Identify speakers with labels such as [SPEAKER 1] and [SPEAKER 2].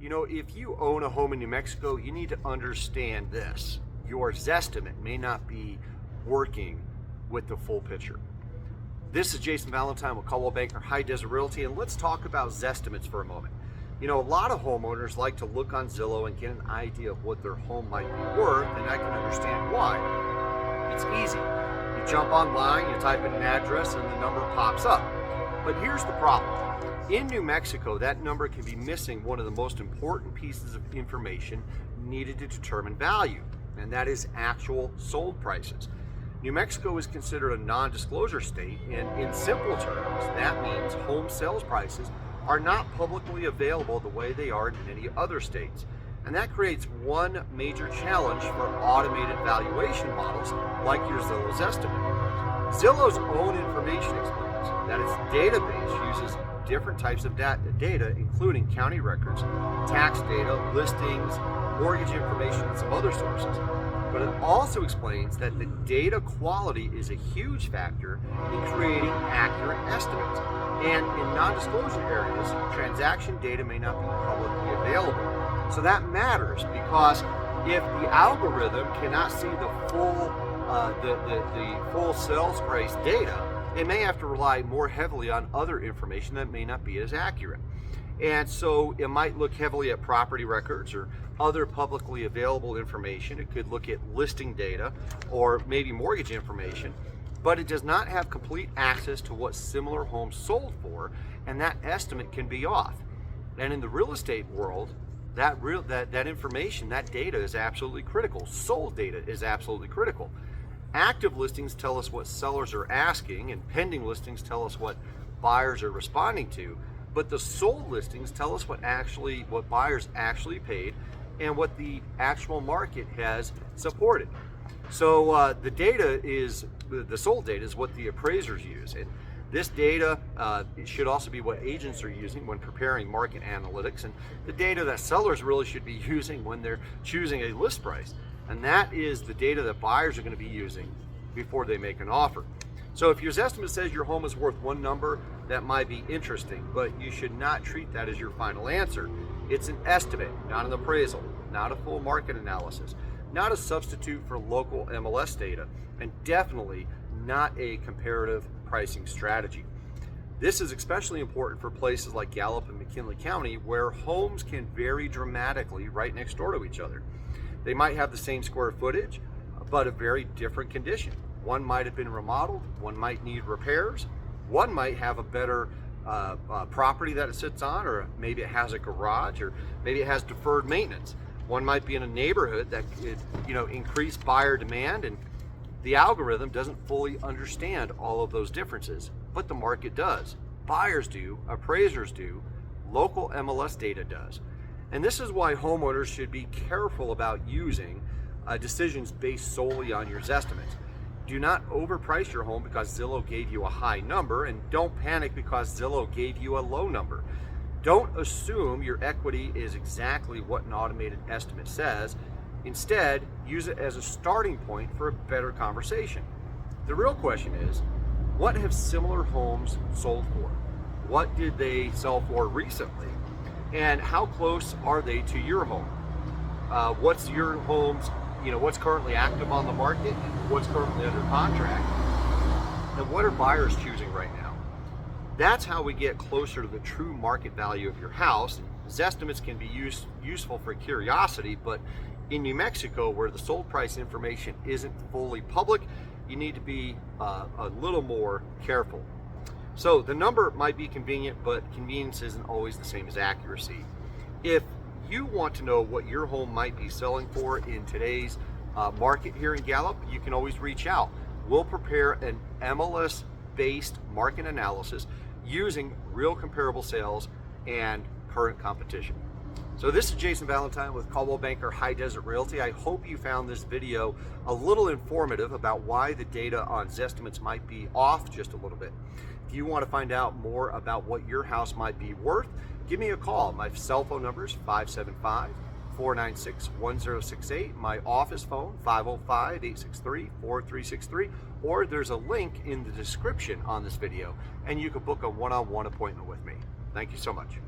[SPEAKER 1] You know, if you own a home in New Mexico, you need to understand this. Your Zestimate may not be working with the full picture. This is Jason Valentine with Coldwell Banker High Desert Realty, and let's talk about Zestimates for a moment. You know, a lot of homeowners like to look on Zillow and get an idea of what their home might be worth, and I can understand why. It's easy. You jump online, you type in an address, and the number pops up. But here's the problem. In New Mexico, that number can be missing one of the most important pieces of information needed to determine value, and that is actual sold prices. New Mexico is considered a non-disclosure state, and in simple terms, that means home sales prices are not publicly available the way they are in many other states. And that creates one major challenge for automated valuation models like your Zillow's estimate. Zillow's own information explains that its database uses different types of data, including county records, tax data, listings, mortgage information, and some other sources. But it also explains that the data quality is a huge factor in creating accurate estimates. And in non-disclosure areas, transaction data may not be publicly available. So that matters because if the algorithm cannot see the full sales price data, it may have to rely more heavily on other information that may not be as accurate. And so it might look heavily at property records or other publicly available information. It could look at listing data or maybe mortgage information, but it does not have complete access to what similar homes sold for, and that estimate can be off. And in the real estate world, that information, that data is absolutely critical. Sold data is absolutely critical. Active listings tell us what sellers are asking, and pending listings tell us what buyers are responding to. But the sold listings tell us what buyers actually paid and what the actual market has supported. So the sold data is what the appraisers use, and this data it should also be what agents are using when preparing market analytics, and the data that sellers really should be using when they're choosing a list price. And that is the data that buyers are going to be using before they make an offer. So if your Zestimate says your home is worth one number, that might be interesting, but you should not treat that as your final answer. It's an estimate, not an appraisal, not a full market analysis, not a substitute for local MLS data, and definitely not a comparative pricing strategy. This is especially important for places like Gallup and McKinley County, where homes can vary dramatically right next door to each other. They might have the same square footage, but a very different condition. One might have been remodeled, one might need repairs, one might have a better property that it sits on, or maybe it has a garage, or maybe it has deferred maintenance. One might be in a neighborhood that could, increase buyer demand, and the algorithm doesn't fully understand all of those differences, but the market does. Buyers do, appraisers do, local MLS data does. And this is why homeowners should be careful about using decisions based solely on your Zestimates. Do not overprice your home because Zillow gave you a high number, and don't panic because Zillow gave you a low number. Don't assume your equity is exactly what an automated estimate says. Instead, use it as a starting point for a better conversation. The real question is, what have similar homes sold for? What did they sell for recently? And how close are they to your home? What's your home's, what's currently active on the market? What's currently under contract? And what are buyers choosing right now? That's how we get closer to the true market value of your house. Zestimates can be useful for curiosity, but in New Mexico, where the sold price information isn't fully public, you need to be a little more careful. So the number might be convenient, but convenience isn't always the same as accuracy. If you want to know what your home might be selling for in today's market here in Gallup, you can always reach out. We'll prepare an MLS-based market analysis using real comparable sales and current competition. So this is Jason Valentine with Coldwell Banker High Desert Realty. I hope you found this video a little informative about why the data on Zestimates might be off just a little bit. If you want to find out more about what your house might be worth, give me a call. My cell phone number is 575-496-1068. My office phone, 505-863-4363. Or there's a link in the description on this video, and you can book a one-on-one appointment with me. Thank you so much.